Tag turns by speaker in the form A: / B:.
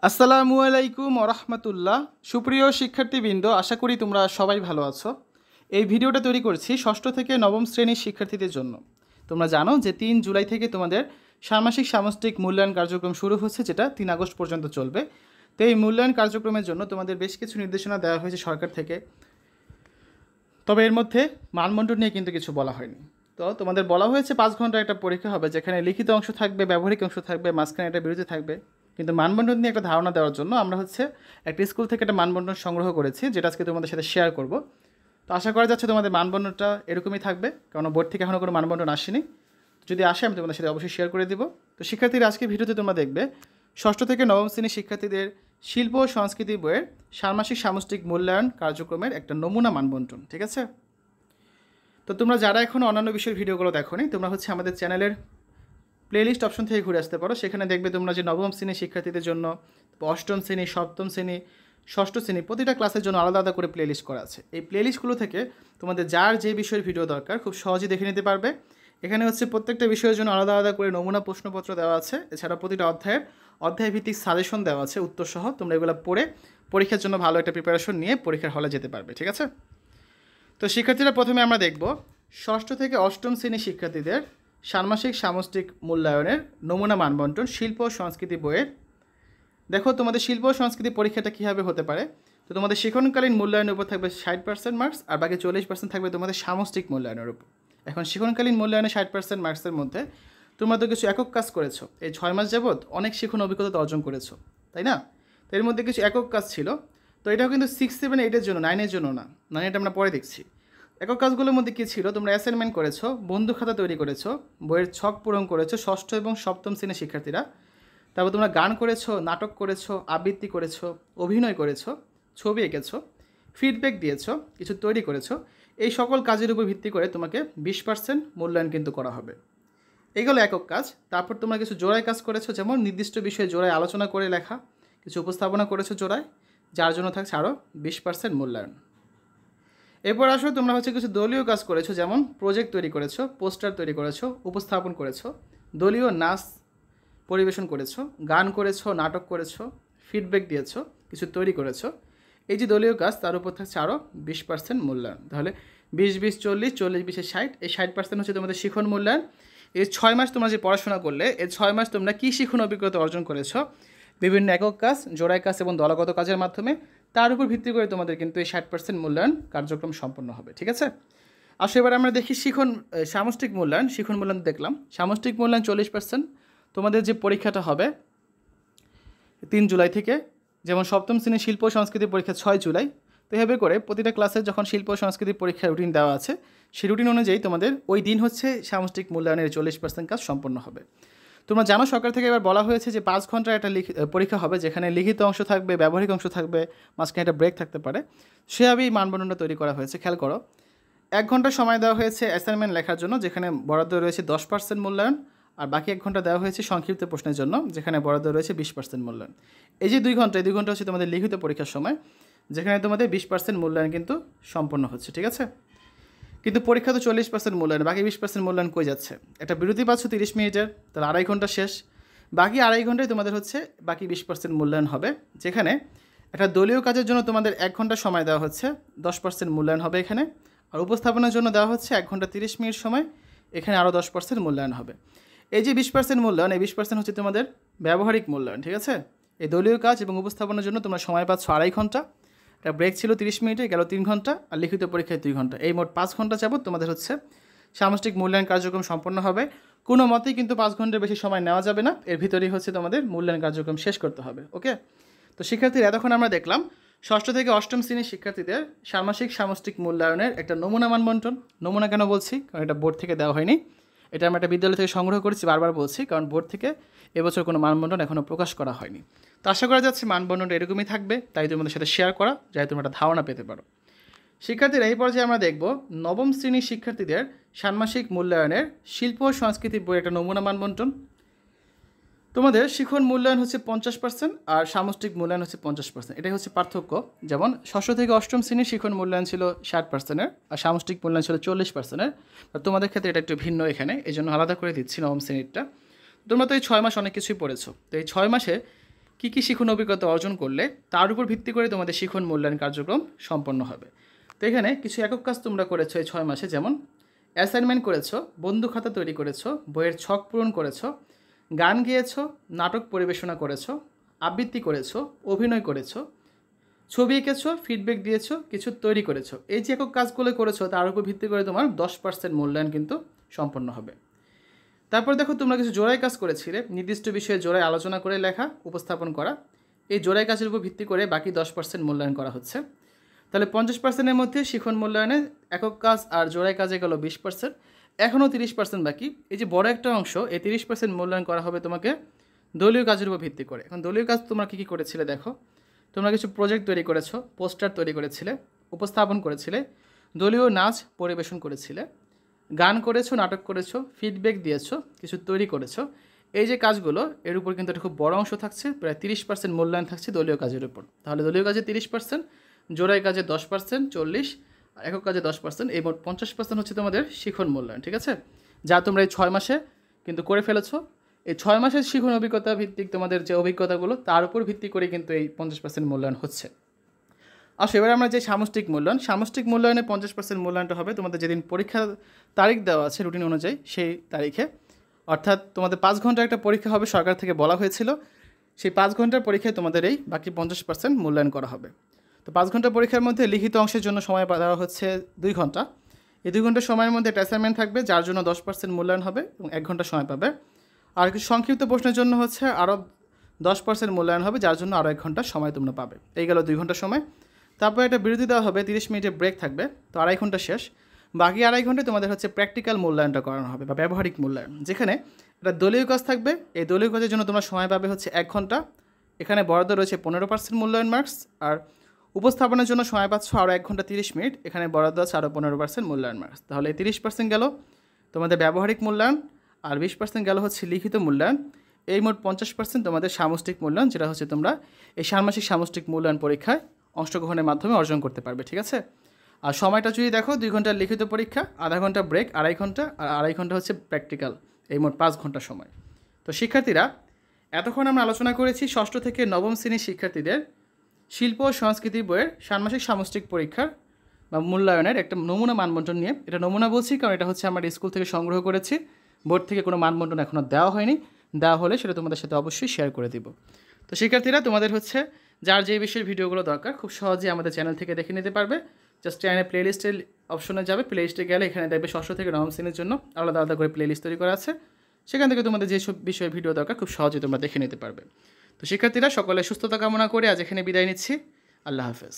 A: আসসালামু আলাইকুম ওরহমতুল্লাহ। সুপ্রিয় শিক্ষার্থীবৃন্দ, আশা করি তোমরা সবাই ভালো আছো। এই ভিডিওটা তৈরি করছি ষষ্ঠ থেকে নবম শ্রেণীর শিক্ষার্থীদের জন্য। তোমরা জানো যে 3 জুলাই থেকে তোমাদের ষান্মাসিক সামষ্টিক মূল্যায়ন কার্যক্রম শুরু হচ্ছে, যেটা 3 আগস্ট পর্যন্ত চলবে। তো এই মূল্যায়ন কার্যক্রমের জন্য তোমাদের বেশ কিছু নির্দেশনা দেওয়া হয়েছে সরকার থেকে। তবে এর মধ্যে মানবন্টন নিয়ে কিন্তু কিছু বলা হয়নি। তো তোমাদের বলা হয়েছে 5 ঘন্টার একটা পরীক্ষা হবে, যেখানে লিখিত অংশ থাকবে, ব্যবহারিক অংশ থাকবে, মাঝখানে একটা বিরতি থাকবে। কিন্তু মানবন্টন নিয়ে একটা ধারণা দেওয়ার জন্য আমরা একটা স্কুল থেকে একটা মানবন্টন সংগ্রহ করেছি, যেটা আজকে তোমাদের সাথে শেয়ার করব। তো আশা করা যাচ্ছে তোমাদের মানবন্টনটা এরকমই থাকবে, কারণ বোর্ড থেকে এখনও কোনো মানবন্টন আসেনি। যদি আসে আমি তোমাদের সাথে অবশ্যই শেয়ার করে দিব। তো শিক্ষার্থীরা, আজকে ভিডিওতে তোমরা দেখবে ষষ্ঠ থেকে নবম শ্রেণীর শিক্ষার্থীদের শিল্প ও সংস্কৃতি বইয়ের ষান্মাসিক সামষ্টিক মূল্যায়ন কার্যক্রমের একটা নমুনা মানবন্টন। ঠিক আছে? তো তোমরা যারা এখনও অন্যান্য বিষয়ের ভিডিওগুলো দেখোনি, তোমরা আমাদের চ্যানেলের প্লেলিস্ট অপশন থেকে ঘুরে আসতে পারো। সেখানে দেখবে তোমরা যে নবম শ্রেণীর শিক্ষার্থীদের জন্য, অষ্টম শ্রেণী, সপ্তম শ্রেণী, ষষ্ঠ শ্রেণী প্রতিটা ক্লাসের জন্য আলাদা আলাদা করে প্লেলিস্ট করা আছে। এই প্লেলিস্টগুলো থেকে তোমাদের যার যে বিষয়ের ভিডিও দরকার খুব সহজেই দেখে নিতে পারবে। এখানে প্রত্যেকটা বিষয়ের জন্য আলাদা আলাদা করে নমুনা প্রশ্নপত্র দেওয়া আছে। এছাড়া প্রতিটা অধ্যায়ভিত্তিক সাজেশন দেওয়া আছে উত্তরসহ। তোমরা এগুলো পড়ে পরীক্ষার জন্য ভালো একটা প্রিপারেশন নিয়ে পরীক্ষার হলে যেতে পারবে। ঠিক আছে? তো শিক্ষার্থীরা, প্রথমে আমরা দেখব ষষ্ঠ থেকে অষ্টম শ্রেণীর শিক্ষার্থীদের ষান্মাসিক সামষ্টিক মূল্যায়নের নমুনা মানবন্টন শিল্প ও সংস্কৃতি বইয়ের। দেখো তোমাদের শিল্প ও সংস্কৃতি পরীক্ষাটা কীভাবে হতে পারে। তো তোমাদের শিক্ষণকালীন মূল্যায়নের উপর থাকবে 60% মার্কস, আর বাকি 40% থাকবে তোমাদের সামষ্টিক মূল্যায়নের উপর। এখন শিক্ষণকালীন মূল্যায়নে 60% মার্কসের মধ্যে তোমরা তো কিছু একক কাজ করেছো। এই 6 মাস যাবৎ অনেক শিক্ষণ অভিজ্ঞতা অর্জন করেছো, তাই না? তো এর মধ্যে কিছু একক কাজ ছিল। তো এটাও কিন্তু 6, 7, 8-এর জন্য, 9-এর জন্য না। 9 এটা আমরা পরে দেখছি। একক কাজগুলোর মধ্যে কী ছিল? তোমরা অ্যাসাইনমেন্ট করেছো, বন্ধু খাতা তৈরি করেছো, বইয়ের ছক পূরণ করেছো ষষ্ঠ এবং সপ্তম শ্রেণীর শিক্ষার্থীরা। তারপর তোমরা গান করেছো, নাটক করেছো, আবৃত্তি করেছো, অভিনয় করেছো, ছবি এঁকেছো, ফিডব্যাক দিয়েছো, কিছু তৈরি করেছো। এই সকল কাজের উপর ভিত্তি করে তোমাকে 20% মূল্যায়ন কিন্তু করা হবে। এইগুলো একক কাজ। তারপর তোমরা কিছু জোড়ায় কাজ করেছো, যেমন নির্দিষ্ট বিষয়ে জোড়ায় আলোচনা করে লেখা, কিছু উপস্থাপনা করেছো জোড়ায়, যার জন্য থাকছে আরও 20% মূল্যায়ন। এরপর আসো, তোমরা কিছু দলীয় কাজ করেছো, যেমন প্রজেক্ট তৈরি করেছো, পোস্টার তৈরি করেছো, উপস্থাপন করেছো, দলীয় নাচ পরিবেশন করেছো, গান করেছো, নাটক করেছো, ফিডব্যাক দিয়েছো, কিছু তৈরি করেছো। এই যে দলীয় কাজ, তার উপর থাকছে আরও 20% মূল্যায়ন। তাহলে 20, 20, 40, 40, 20, 60। এই 60% হচ্ছে তোমাদের শিখন মূল্যায়ন। এই 6 মাস তোমরা যে পড়াশোনা করলে, এই 6 মাস তোমরা কী শিখন অভিজ্ঞতা অর্জন করেছো বিভিন্ন একক কাজ, জোড়ায় কাজ এবং দলগত কাজের মাধ্যমে, তার উপর ভিত্তি করে তোমাদের কিন্তু এই 60% মূল্যায়ন কার্যক্রম সম্পন্ন হবে। ঠিক আছে? আসলে এবার আমরা দেখি সামষ্টিক মূল্যায়ন। শিখন মূল্যায়ন দেখলাম। সামষ্টিক মূল্যায়ন 40%। তোমাদের যে পরীক্ষাটা হবে 3 জুলাই থেকে, যেমন সপ্তম শ্রেণীর শিল্প সংস্কৃতি পরীক্ষা 6 জুলাই। তো এভাবে করে প্রতিটা ক্লাসে যখন শিল্প সংস্কৃতি পরীক্ষার রুটিন দেওয়া আছে, সেই রুটিন অনুযায়ী তোমাদের ওই দিন সামষ্টিক মূল্যায়নের 40% কাজ সম্পন্ন হবে। তোমরা জানো সরকার থেকে এবার বলা হয়েছে যে 5 ঘন্টার একটা পরীক্ষা হবে, যেখানে লিখিত অংশ থাকবে, ব্যবহারিক অংশ থাকবে, মাঝখানে একটা ব্রেক থাকতে পারে। সেভাবেই মানবন্টনটা তৈরি করা হয়েছে। খেয়াল করো, 1 ঘন্টা সময় দেওয়া হয়েছে অ্যাসাইনমেন্ট লেখার জন্য, যেখানে বরাদ্দ রয়েছে 10% মূল্যায়ন, আর বাকি 1 ঘন্টা দেওয়া হয়েছে সংক্ষিপ্ত প্রশ্নের জন্য, যেখানে বরাদ্দ রয়েছে 20% মূল্যায়ন। এই যে 2 ঘন্টা, এই 2 ঘন্টা হচ্ছে তোমাদের লিখিত পরীক্ষার সময়, যেখানে তোমাদের 20% মূল্যায়ন কিন্তু সম্পন্ন হচ্ছে। ঠিক আছে? কিন্তু পরীক্ষা তো 40% মূল্যায়ন, বাকি 20% মূল্যায়ন কই যাচ্ছে? একটা বিরতি পাচ্ছ 30 মিনিটের, তাহলে 2.5 ঘন্টা শেষ। বাকি 2.5 ঘন্টায় তোমাদের বাকি 20% মূল্যায়ন হবে, যেখানে একটা দলীয় কাজের জন্য তোমাদের 1 ঘন্টা সময় দেওয়া হচ্ছে, 10% মূল্যায়ন হবে এখানে। আর উপস্থাপনার জন্য দেওয়া হচ্ছে 1 ঘন্টা 30 মিনিট সময়, এখানে আরও 10% মূল্যায়ন হবে। এই যে 20% মূল্যায়ন, এই 20% হচ্ছে তোমাদের ব্যবহারিক মূল্যায়ন। ঠিক আছে? এই দলীয় কাজ এবং উপস্থাপনার জন্য তোমরা সময় পাচ্ছ 2.5 ঘন্টা। একটা ব্রেক ছিল 30 মিনিটে, গেল 3 ঘন্টা, আর লিখিত পরীক্ষায় 2 ঘন্টা। এই মোট 5 ঘন্টা যাবত তোমাদের সামষ্টিক মূল্যায়ন কার্যক্রম সম্পন্ন হবে। কোনো মতেই কিন্তু 5 ঘন্টার বেশি সময় নেওয়া যাবে না। এর ভিতরেই তোমাদের মূল্যায়ন কার্যক্রম শেষ করতে হবে। ওকে? তো শিক্ষার্থীরা, এতক্ষণ আমরা দেখলাম ষষ্ঠ থেকে অষ্টম শ্রেণীর শিক্ষার্থীদের ষান্মাসিক সামষ্টিক মূল্যায়নের একটা নমুনা মানবন্টন। নমুনা কেন বলছি? কারণ এটা বোর্ড থেকে দেওয়া হয়নি, এটা আমরা একটা বিদ্যালয় থেকে সংগ্রহ করেছি। বারবার বলছি, কারণ বোর্ড থেকে এবছর কোনো মানবন্টন এখনও প্রকাশ করা হয়নি। তো আশা করা যাচ্ছে মানবন্টনটা এরকমই থাকবে, তাই তোমাদের সাথে শেয়ার করা, যাতে তোমরা একটা ধারণা পেতে পারো। শিক্ষার্থীরা, এই পর্যায়ে আমরা দেখব নবম শ্রেণীর শিক্ষার্থীদের ষান্মাসিক মূল্যায়নের শিল্প ও সংস্কৃতি বইয়ের একটা নমুনা মানবন্টন। তোমাদের শিখন মূল্যায়ন 50%, আর সামষ্টিক মূল্যায়ন 50%। এটাই পার্থক্য। যেমন ষষ্ঠ থেকে অষ্টম শ্রেণীর শিখন মূল্যায়ন ছিল 60%-এর, আর সামষ্টিক মূল্যায়ন ছিল 40%-এর। তোমাদের ক্ষেত্রে এটা একটু ভিন্ন এখানে, এই জন্য আলাদা করে দিচ্ছি নবম শ্রেণীরটা। তোমরা তো এই 6 মাস অনেক কিছুই পড়েছো। তো এই 6 মাসে কী কী শিখন অভিজ্ঞতা অর্জন করলে তার উপর ভিত্তি করে তোমাদের শিখন মূল্যায়ন কার্যক্রম সম্পন্ন হবে। তো এখানে কিছু একক কাজ তোমরা করেছো এই 6 মাসে, যেমন অ্যাসাইনমেন্ট করেছো, বন্ধু খাতা তৈরি করেছো, বইয়ের ছক পূরণ করেছো, গান গেয়েছো, নাটক পরিবেশনা করেছো, আবৃত্তি করেছো, অভিনয় করেছো, ছবি এঁকেছো, ফিডব্যাক দিয়েছো, কিছু তৈরি করেছো। এই যে একক কাজগুলো করেছো তার উপর ভিত্তি করে তোমার 10% মূল্যায়ন কিন্তু সম্পন্ন হবে। তারপর দেখো তোমরা কিছু জোড়াই কাজ করেছিলে, নির্দিষ্ট বিষয়ে জোড়ায় আলোচনা করে লেখা, উপস্থাপন করা। এই জোড়াই কাজের উপর ভিত্তি করে বাকি 10% মূল্যায়ন করা হচ্ছে। তাহলে 50%-এর মধ্যে শিখন মূল্যায়নে একক কাজ আর জোড়াই কাজে গেল 20%, এখনও 30% বাকি। এই যে বড় একটা অংশ, এই 30% মূল্যায়ন করা হবে তোমাকে দলীয় কাজের উপর ভিত্তি করে। এখন দলীয় কাজ তোমরা কী কী করেছিলে দেখো, তোমরা কিছু প্রজেক্ট তৈরি করেছো, পোস্টার তৈরি করেছিলে, উপস্থাপন করেছিলে, দলীয় নাচ পরিবেশন করেছিলে, গান করেছো, নাটক করেছো, ফিডব্যাক দিয়েছো, কিছু তৈরি করেছো। এই যে কাজগুলো, এর উপর কিন্তু একটা খুব বড় অংশ থাকছে, প্রায় 30% মূল্যায়ন থাকছে দলীয় কাজের উপর। তাহলে দলীয় কাজে 30%, জোড়াই কাজে 10%, 40, একক কাজে 10%, এই মোট 50% হচ্ছে তোমাদের শিখন মূল্যায়ন। ঠিক আছে, যা তোমরা এই 6 মাসে কিন্তু করে ফেলেছো। এই 6 মাসের শিখন অভিজ্ঞতা ভিত্তিক তোমাদের যে অভিজ্ঞতাগুলো, তার উপর ভিত্তি করে কিন্তু এই 50% মূল্যায়ন হচ্ছে। আসো এবার আমরা যে সামষ্টিক মূল্যায়নে 50% মূল্যায়নটা হবে তোমাদের যেদিন পরীক্ষার তারিখ দেওয়া আছে রুটিন অনুযায়ী, সেই তারিখে। অর্থাৎ তোমাদের 5 ঘন্টার একটা পরীক্ষা হবে, সরকার থেকে বলা হয়েছিল। সেই 5 ঘন্টার পরীক্ষায় তোমাদের এই বাকি 50% মূল্যায়ন করা হবে। তো 5 ঘন্টা পরীক্ষার মধ্যে লিখিত অংশের জন্য সময় দেওয়া হচ্ছে 2 ঘন্টা। এই 2 ঘন্টা সময়ের মধ্যে একটা অ্যাসাইনমেন্ট থাকবে, যার জন্য 10% মূল্যায়ন হবে এবং 1 ঘন্টা সময় পাবে। আর কিছু সংক্ষিপ্ত প্রশ্নের জন্য হচ্ছে আরও 10% মূল্যায়ন হবে, যার জন্য আরও 1 ঘন্টা সময় তোমরা পাবে। এই গেল 2 ঘন্টা সময়। তারপর একটা বিরতি দেওয়া হবে, 30 মিনিটের ব্রেক থাকবে, তো 2.5 ঘন্টা শেষ। বাকি 2.5 ঘন্টায় তোমাদের হচ্ছে প্র্যাকটিক্যাল মূল্যায়নটা করানো হবে বা ব্যবহারিক মূল্যায়ন, যেখানে একটা দলীয় কাজ থাকবে। এই দলীয় কাজের জন্য তোমরা সময় পাবে হচ্ছে 1 ঘন্টা। এখানে বরাদ্দ রয়েছে 15% মূল্যায়ন মার্কস। আর উপস্থাপনের জন্য সময় পাচ্ছ আরও 1 ঘন্টা 30 মিনিট, এখানে বরাদ্দ আছে আরও 15% মূল্যায়ন মার্কস। তাহলে 30% গেল তোমাদের ব্যবহারিক মূল্যায়ন, আর 20% গেল হচ্ছে লিখিত মূল্যায়ন। এই মোট 50% তোমাদের সামষ্টিক মূল্যায়ন, যেটা হচ্ছে তোমরা এই ষান্মাসিক সামষ্টিক মূল্যায়ন পরীক্ষায় অংশগ্রহণের মাধ্যমে অর্জন করতে পারবে। ঠিক আছে, আর সময়টা যদি দেখো 2 ঘন্টার লিখিত পরীক্ষা, আধা ঘন্টা ব্রেক, 2.5 ঘন্টা, আর 2.5 ঘন্টা হচ্ছে প্র্যাকটিক্যাল, এই মোট 5 ঘন্টা সময়। তো শিক্ষার্থীরা, এতক্ষণ আমরা আলোচনা করেছি 6ষ্ঠ থেকে 9ম শ্রেণীর শিক্ষার্থীদের শিল্প ও সংস্কৃতি বইয়ের ষান্মাসিক সামষ্টিক পরীক্ষার বা মূল্যায়নের একটা নমুনা মানবন্টন নিয়ে। এটা নমুনা বলছি কারণ এটা হচ্ছে আমরা স্কুল থেকে সংগ্রহ করেছি, বোর্ড থেকে কোনো মানবন্টন এখনও দেওয়া হয়নি। দেওয়া হলে সেটা তোমাদের সাথে অবশ্যই শেয়ার করে দিব। তো শিক্ষার্থীরা, তোমাদের হচ্ছে যার যে বিষয়ের ভিডিওগুলো দরকার খুব সহজেই আমাদের চ্যানেল থেকে দেখে নিতে পারবে। জাস্ট চ্যানেলে প্লেলিস্টের অপশনে যাবে, প্লেলিস্টে গেলে এখানে দেখবে 6ষ্ঠ থেকে 9ম শ্রেণীর জন্য আলাদা আলাদা করে প্লেলিস্ট তৈরি করা আছে। সেখান থেকে তোমাদের যেসব বিষয়ে ভিডিও দরকার খুব সহজেই তোমরা দেখে নিতে পারবে। তো শিক্ষার্থীরা, সকলে সুস্থতা কামনা করে আজ এখানে বিদায় নিচ্ছি। আল্লাহ হাফেজ।